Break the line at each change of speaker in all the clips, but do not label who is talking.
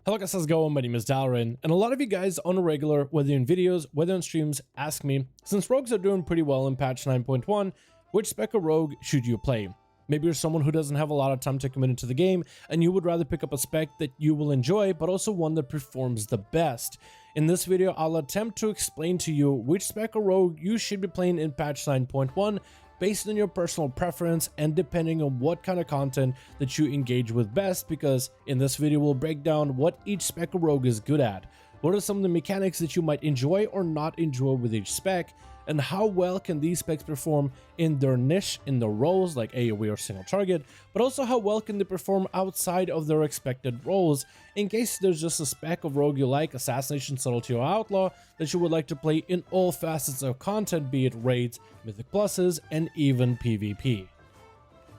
Hello guys, how's it going? My name is Dalaran, and a lot of you guys on a regular, whether in videos, whether on streams, ask me, since rogues are doing pretty well in patch 9.1, which spec of rogue should you play? Maybe you're someone who doesn't have a lot of time to commit into the game, and you would rather pick up a spec that you will enjoy, but also one that performs the best. In this video, I'll attempt to explain to you which spec of rogue you should be playing in patch 9.1, based on your personal preference and depending on what kind of content that you engage with best, because in this video we'll break down what each spec of rogue is good at, what are some of the mechanics that you might enjoy or not enjoy with each spec, and how well can these specs perform in their niche, in their roles like AoE or single target, but also how well can they perform outside of their expected roles, in case there's just a spec of rogue you like, Assassination, Subtlety, or Outlaw, that you would like to play in all facets of content, be it raids, mythic pluses, and even PvP.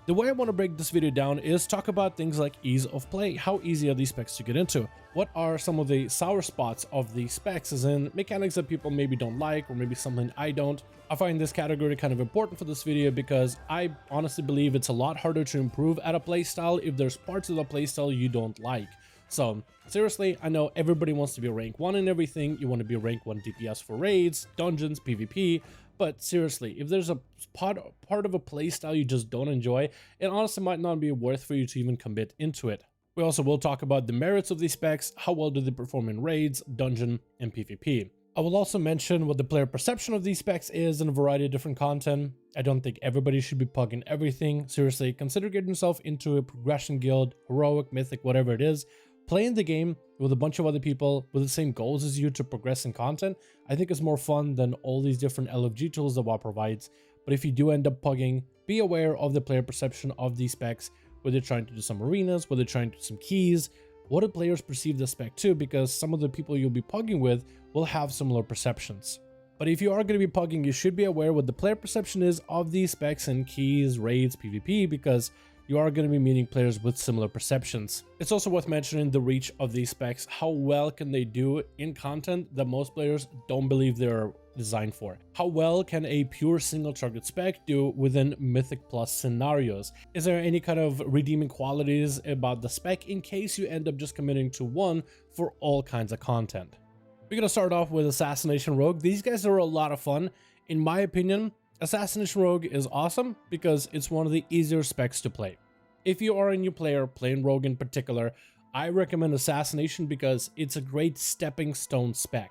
The way I want to break this video down is talk about things like ease of play. How easy are these specs to get into? What are some of the sour spots of these specs, as in mechanics that people maybe don't like, or maybe something I don't? I find this category kind of important for this video because I honestly believe it's a lot harder to improve at a playstyle if there's parts of the playstyle you don't like. So seriously, I know everybody wants to be rank 1 in everything. You want to be rank 1 DPS for raids, dungeons, PvP. But seriously, if there's a part of a playstyle you just don't enjoy, it honestly might not be worth for you to even commit into it. We also will talk about the merits of these specs, how well do they perform in raids, dungeon, and PvP. I will also mention what the player perception of these specs is in a variety of different content. I don't think everybody should be pugging everything. Seriously, consider getting yourself into a progression guild, heroic, mythic, whatever it is. Playing the game with a bunch of other people with the same goals as you to progress in content, I think is more fun than all these different LFG tools that WoW provides. But if you do end up pugging, be aware of the player perception of these specs, whether you're trying to do some arenas, whether you're trying to do some keys, what do players perceive the spec to, because some of the people you'll be pugging with will have similar perceptions. But if you are going to be pugging, you should be aware what the player perception is of these specs in keys, raids, PvP, because you are going to be meeting players with similar perceptions. It's also worth mentioning the reach of these specs. How well can they do in content that most players don't believe they're designed for? How well can a pure single target spec do within Mythic Plus scenarios? Is there any kind of redeeming qualities about the spec in case you end up just committing to one for all kinds of content? We're going to start off with Assassination Rogue. These guys are a lot of fun. In my opinion, Assassination Rogue is awesome because it's one of the easier specs to play. If you are a new player playing Rogue in particular, I recommend Assassination because it's a great stepping stone spec.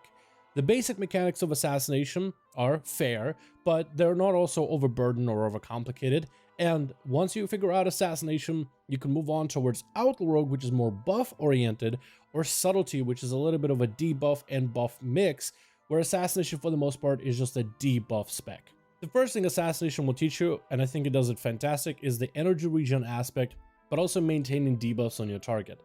The basic mechanics of Assassination are fair, but they're not also overburdened or overcomplicated. And once you figure out Assassination, you can move on towards Outlaw Rogue, which is more buff oriented, or Subtlety, which is a little bit of a debuff and buff mix, where Assassination for the most part is just a debuff spec. The first thing Assassination will teach you, and I think it does it fantastic, is the energy regen aspect, but also maintaining debuffs on your target.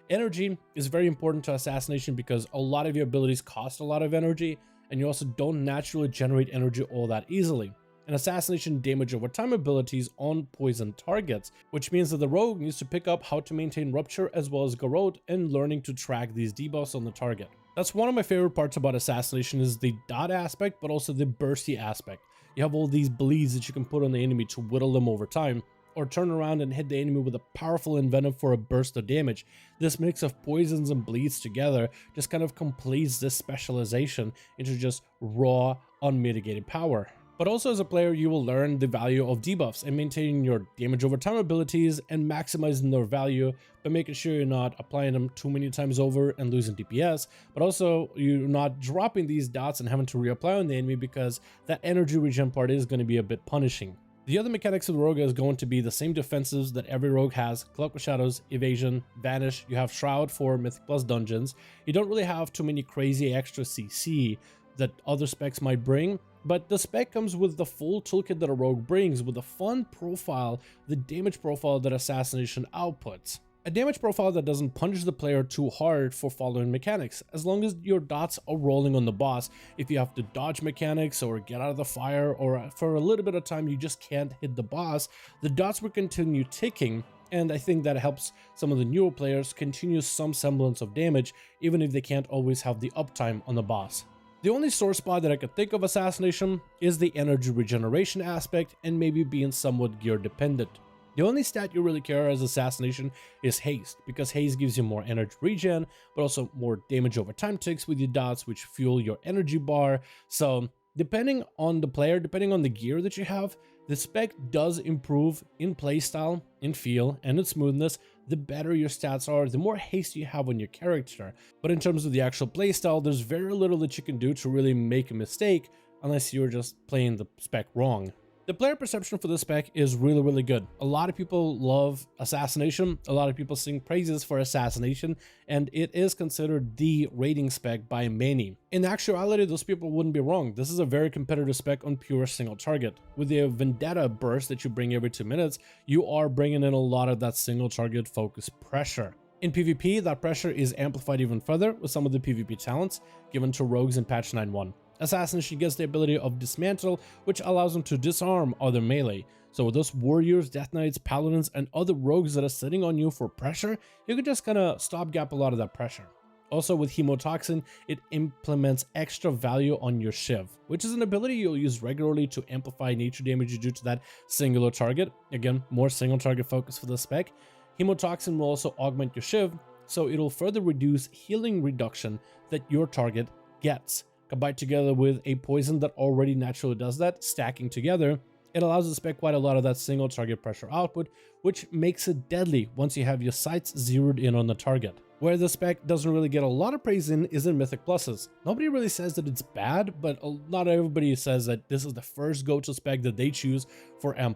Energy is very important to Assassination because a lot of your abilities cost a lot of energy, and you also don't naturally generate energy all that easily. And Assassination damage over time abilities on poison targets, which means that the rogue needs to pick up how to maintain Rupture as well as Garrote and learning to track these debuffs on the target. That's one of my favorite parts about Assassination, is the dot aspect, but also the bursty aspect. You have all these bleeds that you can put on the enemy to whittle them over time, or turn around and hit the enemy with a powerful envenom for a burst of damage. This mix of poisons and bleeds together just kind of completes this specialization into just raw, unmitigated power. But also as a player, you will learn the value of debuffs and maintaining your damage over time abilities and maximizing their value, but making sure you're not applying them too many times over and losing DPS, but also you're not dropping these dots and having to reapply on the enemy, because that energy regen part is going to be a bit punishing. The other mechanics of the rogue is going to be the same defensives that every rogue has: Cloak of Shadows, Evasion, Vanish. You have Shroud for Mythic Plus dungeons. You don't really have too many crazy extra CC that other specs might bring, but the spec comes with the full toolkit that a rogue brings, with a fun profile, the damage profile that Assassination outputs. A damage profile that doesn't punish the player too hard for following mechanics, as long as your dots are rolling on the boss. If you have to dodge mechanics or get out of the fire, or for a little bit of time you just can't hit the boss, the dots will continue ticking, and I think that helps some of the newer players continue some semblance of damage, even if they can't always have the uptime on the boss. The only sore spot that I could think of Assassination is the energy regeneration aspect and maybe being somewhat gear dependent. The only stat you really care as Assassination is Haste, because Haste gives you more energy regen, but also more damage over time ticks with your dots, which fuel your energy bar. So depending on the player, depending on the gear that you have, the spec does improve in playstyle, in feel, and in smoothness. The better your stats are, the more haste you have on your character. But in terms of the actual playstyle, there's very little that you can do to really make a mistake unless you're just playing the spec wrong. The player perception for this spec is really good. A lot of people love Assassination, a lot of people sing praises for Assassination, and it is considered the rating spec by many. In actuality, those people wouldn't be wrong. This is a very competitive spec on pure single target. With the Vendetta burst that you bring every 2 minutes, you are bringing in a lot of that single target focus pressure. In PvP, that pressure is amplified even further with some of the PvP talents given to rogues in patch 9.1. Assassination gets the ability of Dismantle, which allows them to disarm other melee. So with those warriors, death knights, paladins, and other rogues that are sitting on you for pressure, you can just kind of stopgap a lot of that pressure. Also with Hemotoxin, it implements extra value on your Shiv, which is an ability you'll use regularly to amplify nature damage you do to that singular target. Again, more single target focus for the spec. Hemotoxin will also augment your Shiv, so it'll further reduce healing reduction that your target gets. Combined together with a poison that already naturally does that, stacking together, it allows the spec quite a lot of that single target pressure output, which makes it deadly once you have your sights zeroed in on the target. Where the spec doesn't really get a lot of praise is in Mythic Pluses. Nobody really says that it's bad, but not everybody says that this is the first go-to spec that they choose for M+.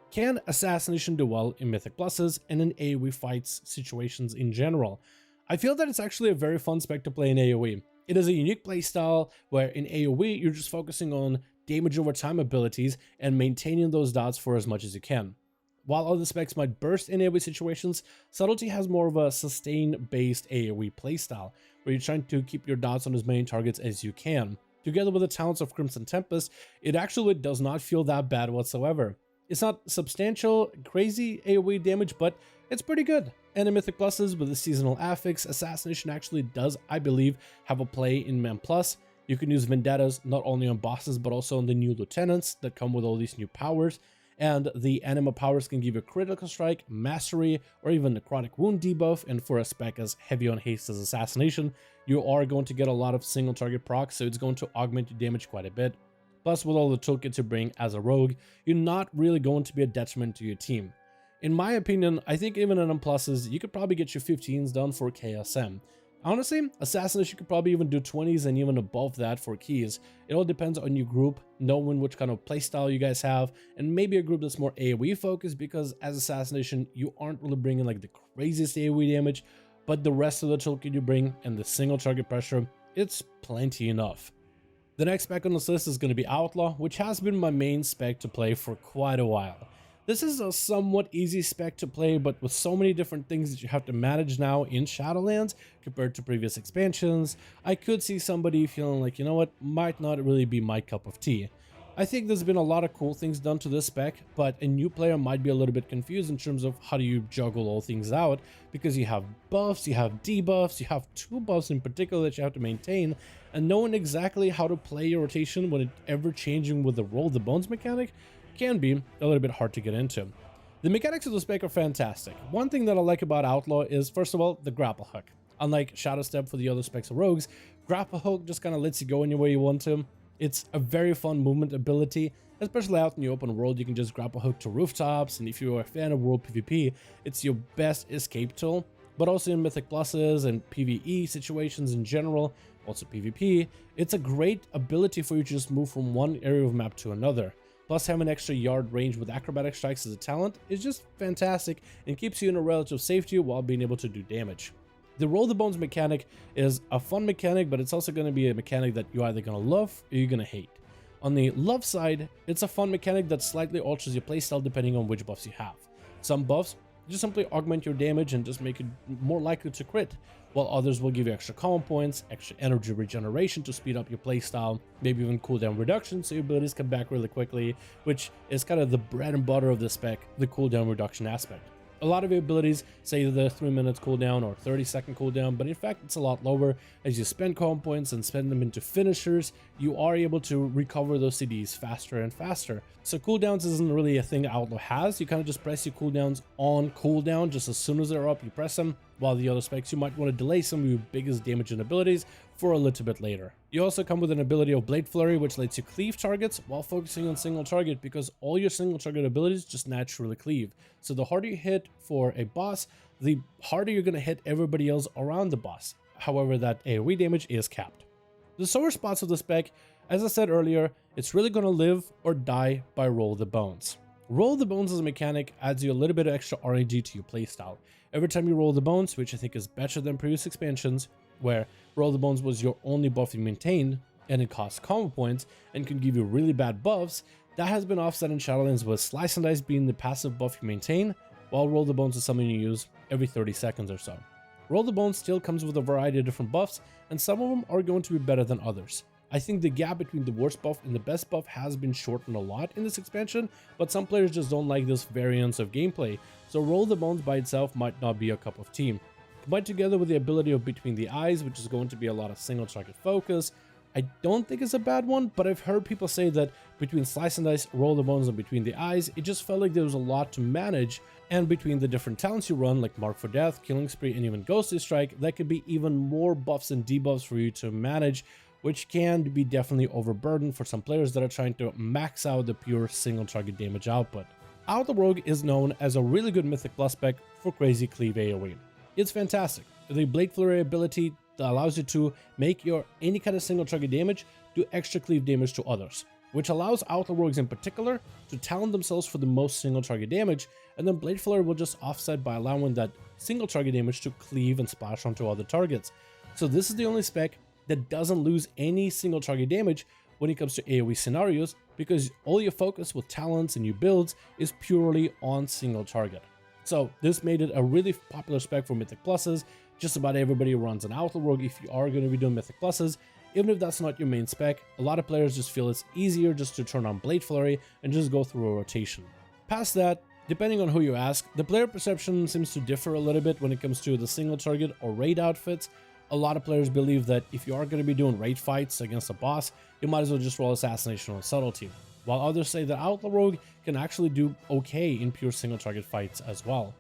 Can Assassination do well in Mythic Pluses and in AoE fights situations in general? I feel that it's actually a very fun spec to play in AoE. It is a unique playstyle where in AoE you're just focusing on damage over time abilities and maintaining those dots for as much as you can. While other specs might burst in AoE situations, Subtlety has more of a sustain-based AoE playstyle, where you're trying to keep your dots on as many targets as you can. Together with the talents of Crimson Tempest, it actually does not feel that bad whatsoever. It's not substantial, crazy AoE damage, but it's pretty good. And in Mythic Pluses, with the seasonal affix, Assassination actually does, I believe, have a play in Man Plus. You can use Vendettas not only on bosses, but also on the new lieutenants that come with all these new powers. And the anima powers can give you critical strike, mastery, or even necrotic wound debuff. And for a spec as heavy on haste as Assassination, you are going to get a lot of single target procs, so it's going to augment your damage quite a bit. Plus, with all the toolkits you bring as a rogue, you're not really going to be a detriment to your team. In my opinion, I think even in M+, you could probably get your 15s done for KSM. Honestly, Assassination could probably even do 20s and even above that for keys. It all depends on your group, knowing which kind of playstyle you guys have, and maybe a group that's more AoE focused, because as Assassination, you aren't really bringing like the craziest AoE damage, but the rest of the toolkit you bring and the single target pressure, it's plenty enough. The next spec on this list is going to be Outlaw, which has been my main spec to play for quite a while. This is a somewhat easy spec to play, but with so many different things that you have to manage now in Shadowlands compared to previous expansions, I could see somebody feeling like, you know what, might not really be my cup of tea. I think there's been a lot of cool things done to this spec, but a new player might be a little bit confused in terms of how do you juggle all things out, because you have buffs, you have debuffs, you have 2 buffs in particular that you have to maintain, and knowing exactly how to play your rotation when it's ever changing with the roll the bones mechanic can be a little bit hard to get into. The mechanics of the spec are fantastic. One thing that I like about Outlaw is, first of all, the grapple hook. Unlike Shadow Step for the other specs of rogues, grapple hook just kind of lets you go anywhere you want to. It's a very fun movement ability, especially out in the open world. You can just grapple hook to rooftops, and if you're a fan of world PvP, it's your best escape tool. But also in Mythic Pluses and PvE situations in general, also PvP, it's a great ability for you to just move from one area of map to another. Plus, having extra yard range with acrobatic strikes as a talent is just fantastic and keeps you in a relative safety while being able to do damage. The roll the bones mechanic is a fun mechanic, but it's also going to be a mechanic that you're either going to love or you're going to hate. On the love side, it's a fun mechanic that slightly alters your playstyle depending on which buffs you have. Some buffs just simply augment your damage and just make it more likely to crit, while others will give you extra common points, extra energy regeneration to speed up your playstyle, maybe even cooldown reduction so your abilities come back really quickly, which is kind of the bread and butter of the spec, the cooldown reduction aspect. A lot of your abilities say the 3 minutes cooldown or 30-second cooldown, but in fact it's a lot lower. As you spend comm points and spend them into finishers, you are able to recover those CDs faster and faster. So cooldowns isn't really a thing Outlaw has. You kind of just press your cooldowns on cooldown. Just as soon as they're up, you press them, while the other specs you might want to delay some of your biggest damaging abilities for a little bit later. You also come with an ability of Blade Flurry, which lets you cleave targets while focusing on single target, because all your single target abilities just naturally cleave. So the harder you hit for a boss, the harder you're going to hit everybody else around the boss. However, that AoE damage is capped. The sore spots of the spec, as I said earlier, it's really going to live or die by Roll the Bones. Roll the Bones as a mechanic adds you a little bit of extra RNG to your playstyle. Every time you roll the bones, which I think is better than previous expansions, where Roll the Bones was your only buff you maintained, and it costs combo points and can give you really bad buffs, that has been offset in Shadowlands with Slice and Dice being the passive buff you maintain, while Roll the Bones is something you use every 30 seconds or so. Roll the Bones still comes with a variety of different buffs, and some of them are going to be better than others. I think the gap between the worst buff and the best buff has been shortened a lot in this expansion, but some players just don't like this variance of gameplay, so Roll the Bones by itself might not be a cup of tea. Combined together with the ability of Between the Eyes, which is going to be a lot of single target focus, I don't think it's a bad one, but I've heard people say that between Slice and Dice, Roll the Bones, and Between the Eyes, it just felt like there was a lot to manage, and between the different talents you run, like Mark for Death, Killing Spree, and even Ghostly Strike, that could be even more buffs and debuffs for you to manage, which can be definitely overburdened for some players that are trying to max out the pure single target damage output. Outlaw Rogue is known as a really good Mythic Plus spec for crazy cleave AoE. It's fantastic. The Blade Flurry ability that allows you to make your any kind of single target damage do extra cleave damage to others, which allows Outlaw Rogues in particular to talent themselves for the most single target damage, and then Blade Flurry will just offset by allowing that single target damage to cleave and splash onto other targets. So this is the only spec that doesn't lose any single target damage when it comes to AoE scenarios, because all your focus with talents and new builds is purely on single target. So this made it a really popular spec for Mythic Pluses. Just about everybody runs an Outlaw Rogue if you are going to be doing Mythic Pluses. Even if that's not your main spec, a lot of players just feel it's easier just to turn on Blade Flurry and just go through a rotation. Past that, depending on who you ask, the player perception seems to differ a little bit when it comes to the single target or raid outfits. A lot of players believe that if you are going to be doing raid fights against a boss, you might as well just roll Assassination or Subtlety, while others say that Outlaw Rogue can actually do okay in pure single target fights as well.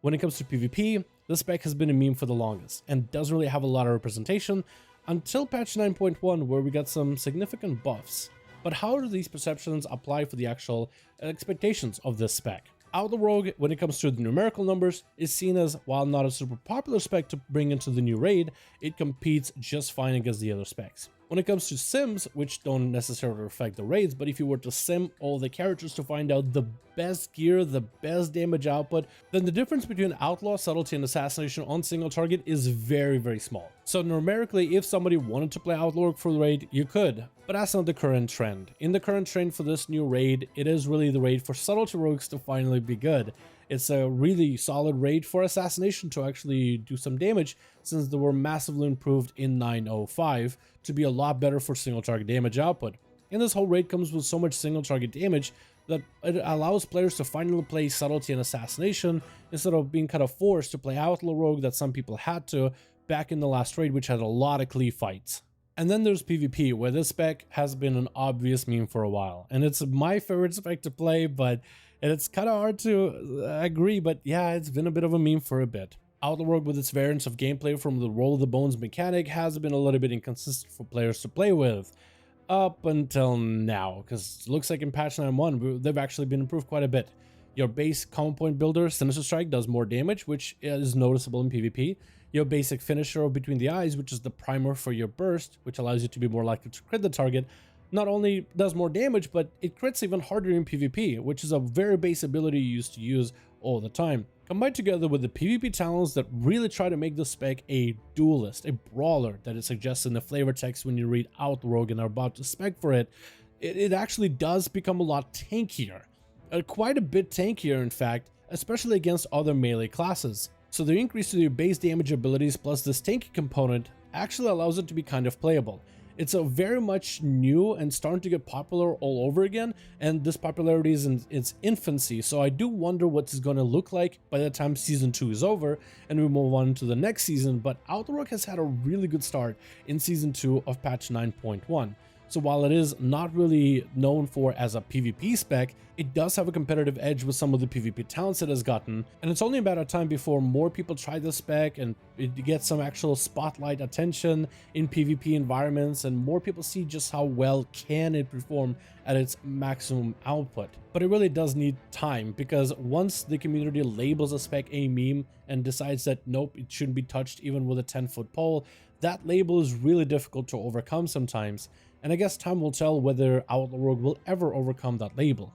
When it comes to PvP, this spec has been a meme for the longest and doesn't really have a lot of representation until patch 9.1, where we got some significant buffs. But how do these perceptions apply for the actual expectations of this spec? Outlaw Rogue, when it comes to the numerical numbers, is seen as, while not a super popular spec to bring into the new raid, it competes just fine against the other specs. When it comes to sims, which don't necessarily affect the raids, but if you were to sim all the characters to find out the best gear, the best damage output, then the difference between Outlaw, Subtlety, and Assassination on single target is very, very small. So numerically, if somebody wanted to play Outlaw for the raid, you could, but that's not the current trend. In the current trend for this new raid, it is really the raid for Subtlety rogues to finally be good. It's a really solid raid for Assassination to actually do some damage, since they were massively improved in 9.05 to be a lot better for single target damage output. And this whole raid comes with so much single target damage that it allows players to finally play Subtlety and Assassination instead of being kind of forced to play Outlaw Rogue that some people had to back in the last raid, which had a lot of cleave fights. And then there's PvP, where this spec has been an obvious meme for a while, and it's my favorite spec to play, but it's kind of hard to agree, but yeah, it's been a bit of a meme for a bit. Outlaw Rogue, with its variants of gameplay from the Roll the Bones mechanic, has been a little bit inconsistent for players to play with. Up until now, because it looks like in patch 9.1, they've actually been improved quite a bit. Your base common point builder, Sinister Strike, does more damage, which is noticeable in PvP. Your basic finisher of Between the Eyes, which is the primer for your burst, which allows you to be more likely to crit the target, not only does more damage, but it crits even harder in PvP, which is a very base ability you used to use all the time. Combined together with the PvP talents that really try to make the spec a duelist, a brawler that it suggests in the flavor text when you read Outlaw Rogue and are about to spec for it, it actually does become a lot tankier. Quite a bit tankier, in fact, especially against other melee classes. So the increase to your base damage abilities plus this tanky component actually allows it to be kind of playable. It's a very much new and starting to get popular all over again, and this popularity is in its infancy, so I do wonder what it's going to look like by the time season 2 is over and we move on to the next season. But Outlaw has had a really good start in season 2 of patch 9.1. So while it is not really known for as a PvP spec, it does have a competitive edge with some of the PvP talents it has gotten, and it's only about a time before more people try this spec and it gets some actual spotlight attention in PvP environments, and more people see just how well can it perform at its maximum output. But it really does need time, because once the community labels a spec a meme and decides that nope, it shouldn't be touched even with a 10-foot pole, that label is really difficult to overcome sometimes. And I guess time will tell whether Outlaw Rogue will ever overcome that label.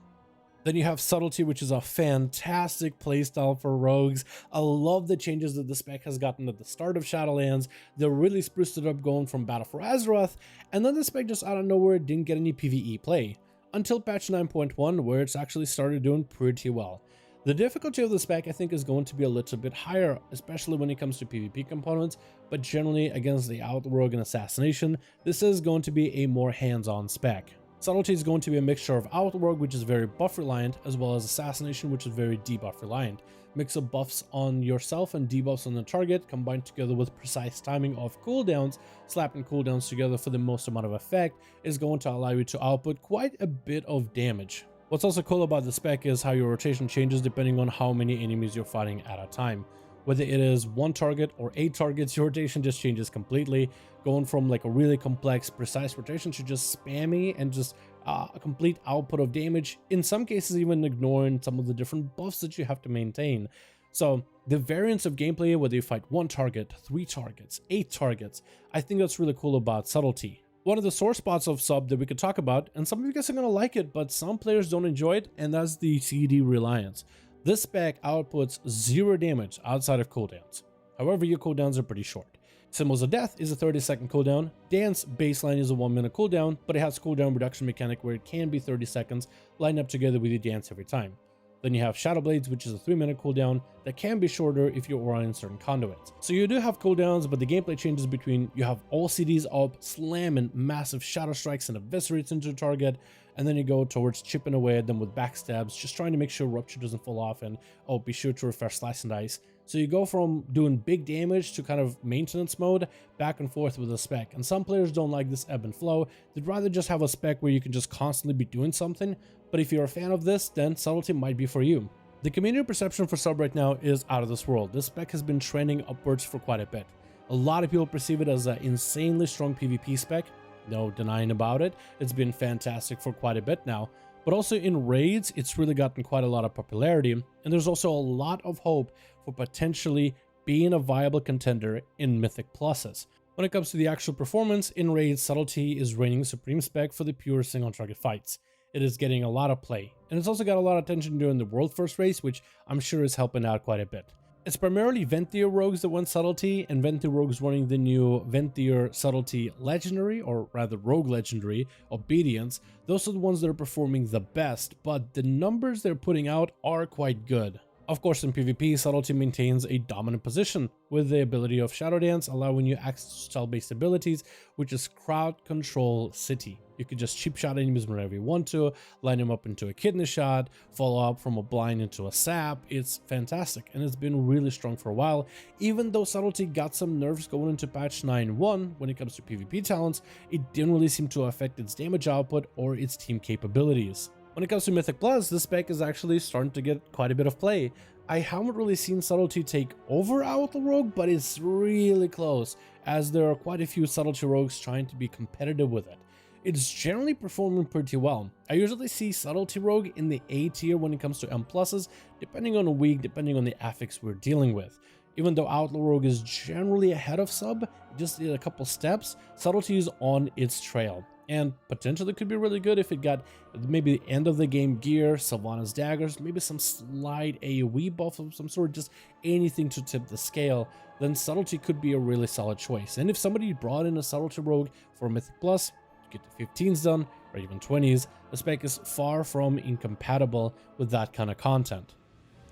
Then you have Subtlety, which is a fantastic playstyle for rogues. I love the changes that the spec has gotten at the start of Shadowlands. They really spruced it up going from Battle for Azeroth, and then the spec just out of nowhere didn't get any PvE play. Until patch 9.1, where it's actually started doing pretty well. The difficulty of the spec, I think, is going to be a little bit higher, especially when it comes to PvP components, but generally against the Outlaw Rogue and Assassination, this is going to be a more hands-on spec. Subtlety is going to be a mixture of Outlaw Rogue, which is very buff reliant, as well as Assassination, which is very debuff reliant. Mix of buffs on yourself and debuffs on the target, combined together with precise timing of cooldowns, slapping cooldowns together for the most amount of effect, is going to allow you to output quite a bit of damage. What's also cool about the spec is how your rotation changes depending on how many enemies you're fighting at a time. Whether it is one target or 8 targets, your rotation just changes completely, going from like a really complex, precise rotation to just spammy and just a complete output of damage, in some cases even ignoring some of the different buffs that you have to maintain. So the variance of gameplay, whether you fight 1 target, 3 targets, 8 targets, I think that's really cool about Subtlety. One of the sore spots of Sub that we could talk about, and some of you guys are going to like it, but some players don't enjoy it, and that's the CD reliance. This spec outputs 0 damage outside of cooldowns. However, your cooldowns are pretty short. Symbols of Death is a 30-second cooldown, Dance baseline is a 1-minute cooldown, but it has cooldown reduction mechanic where it can be 30 seconds, lined up together with your dance every time. Then you have Shadow Blades, which is a 3-minute cooldown that can be shorter if you're running certain conduits. So you do have cooldowns, but the gameplay changes between you have all CDs up, slamming massive shadow strikes and eviscerates into the target, and then you go towards chipping away at them with backstabs, just trying to make sure Rupture doesn't fall off, and oh, be sure to refresh Slice and Dice. So you go from doing big damage to kind of maintenance mode, back and forth with a spec. And some players don't like this ebb and flow. They'd rather just have a spec where you can just constantly be doing something. But if you're a fan of this, then Subtlety might be for you. The community perception for Sub right now is out of this world. This spec has been trending upwards for quite a bit. A lot of people perceive it as an insanely strong PvP spec. No denying about it. It's been fantastic for quite a bit now. But also in raids, it's really gotten quite a lot of popularity, and there's also a lot of hope for potentially being a viable contender in Mythic Pluses. When it comes to the actual performance, in raids, Subtlety is reigning supreme spec for the pure single target fights. It is getting a lot of play, and it's also got a lot of attention during the World First race, which I'm sure is helping out quite a bit. It's primarily Venthyr rogues that want Subtlety, and Venthyr rogues running the new Venthyr Subtlety Legendary, or rather Rogue Legendary, Obedience. Those are the ones that are performing the best, but the numbers they're putting out are quite good. Of course, in PvP, Subtlety maintains a dominant position, with the ability of Shadow Dance allowing you access to spell-based abilities, which is Crowd Control City. You can just cheap shot enemies whenever you want to, line them up into a kidney shot, follow up from a blind into a sap. It's fantastic, and it's been really strong for a while. Even though Subtlety got some nerfs going into patch 9.1 when it comes to PvP talents, it didn't really seem to affect its damage output or its team capabilities. When it comes to Mythic Plus, this spec is actually starting to get quite a bit of play. I haven't really seen Subtlety take over Outlaw Rogue, but it's really close, as there are quite a few Subtlety rogues trying to be competitive with it. It's generally performing pretty well. I usually see Subtlety Rogue in the A tier when it comes to M pluses, depending on the week, depending on the affix we're dealing with. Even though Outlaw Rogue is generally ahead of Sub, just a couple steps, Subtlety is on its trail. And potentially could be really good if it got maybe the end of the game gear, Sylvanas daggers, maybe some slight AoE buff of some sort, just anything to tip the scale, then Subtlety could be a really solid choice. And if somebody brought in a Subtlety Rogue for Mythic Plus, get the 15s done, or even 20s, the spec is far from incompatible with that kind of content.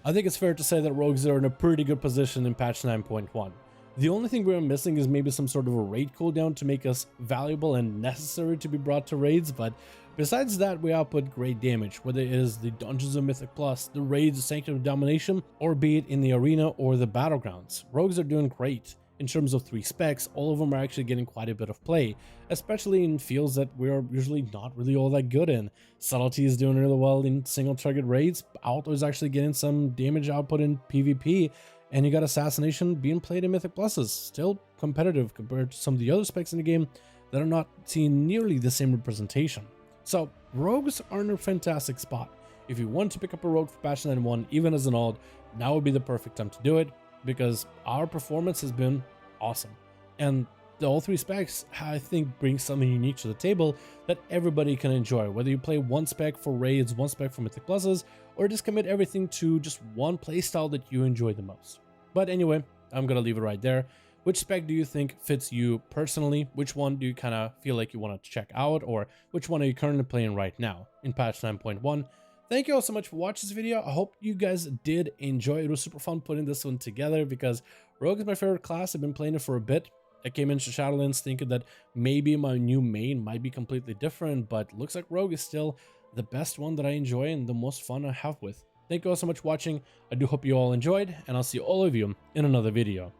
I think it's fair to say that rogues are in a pretty good position in patch 9.1. The only thing we're missing is maybe some sort of a raid cooldown to make us valuable and necessary to be brought to raids, but besides that, we output great damage, whether it is the Dungeons of Mythic Plus, the raids, the Sanctum of Domination, or be it in the arena or the battlegrounds. Rogues are doing great. In terms of 3 specs, all of them are actually getting quite a bit of play, especially in fields that we're usually not really all that good in. Subtlety is doing really well in single target raids, Outlaw is actually getting some damage output in PvP, and you got Assassination being played in Mythic Pluses, still competitive compared to some of the other specs in the game that are not seeing nearly the same representation. So rogues are in a fantastic spot. If you want to pick up a rogue for patch 9.1, even as an alt, now would be the perfect time to do it, because our performance has been awesome. And all 3 specs, I think, bring something unique to the table that everybody can enjoy, whether you play 1 spec for raids, 1 spec for Mythic Pluses, or just commit everything to just one playstyle that you enjoy the most. But anyway, I'm gonna leave it right there. Which spec do you think fits you personally? Which one do you kind of feel like you want to check out, or which one are you currently playing right now in patch 9.1? Thank you all so much for watching this video. I hope you guys did enjoy. It was super fun putting this one together because Rogue is my favorite class. I've been playing it for a bit. I came into Shadowlands thinking that maybe my new main might be completely different, but looks like Rogue is still the best one that I enjoy and the most fun I have with. Thank you all so much for watching. I do hope you all enjoyed, and I'll see all of you in another video.